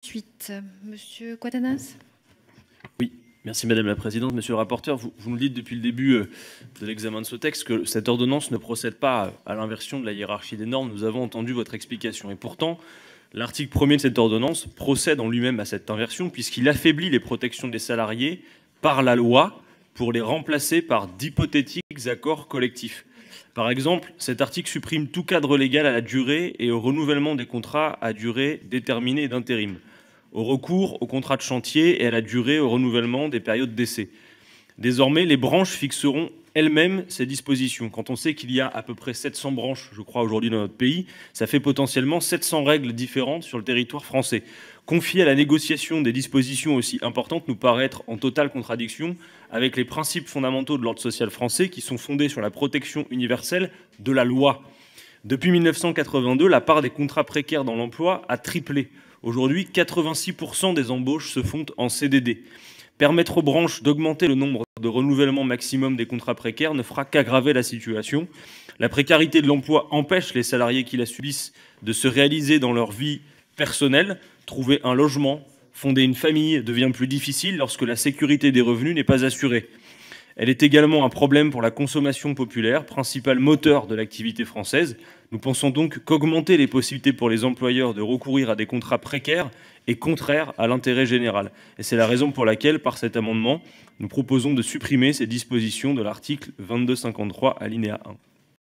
Ensuite, Monsieur Quatanas. Oui, merci Madame la Présidente. Monsieur le rapporteur, vous nous dites depuis le début de l'examen de ce texte que cette ordonnance ne procède pas à l'inversion de la hiérarchie des normes. Nous avons entendu votre explication. Et pourtant, l'article 1er de cette ordonnance procède en lui-même à cette inversion puisqu'il affaiblit les protections des salariés par la loi pour les remplacer par d'hypothétiques accords collectifs. Par exemple, cet article supprime tout cadre légal à la durée et au renouvellement des contrats à durée déterminée et d'intérim, au recours aux contrats de chantier et à la durée au renouvellement des périodes d'essai. Désormais, les branches fixeront elles-mêmes ces dispositions. Quand on sait qu'il y a à peu près 700 branches, je crois, aujourd'hui dans notre pays, ça fait potentiellement 700 règles différentes sur le territoire français. Confier à la négociation des dispositions aussi importantes nous paraît être en totale contradiction avec les principes fondamentaux de l'ordre social français qui sont fondés sur la protection universelle de la loi. Depuis 1982, la part des contrats précaires dans l'emploi a triplé. Aujourd'hui, 86% des embauches se font en CDD. Permettre aux branches d'augmenter le nombre de renouvellements maximum des contrats précaires ne fera qu'aggraver la situation. La précarité de l'emploi empêche les salariés qui la subissent de se réaliser dans leur vie personnelle. Trouver un logement, fonder une famille devient plus difficile lorsque la sécurité des revenus n'est pas assurée. Elle est également un problème pour la consommation populaire, principal moteur de l'activité française. Nous pensons donc qu'augmenter les possibilités pour les employeurs de recourir à des contrats précaires est contraire à l'intérêt général. Et c'est la raison pour laquelle, par cet amendement, nous proposons de supprimer ces dispositions de l'article 2253 alinéa 1.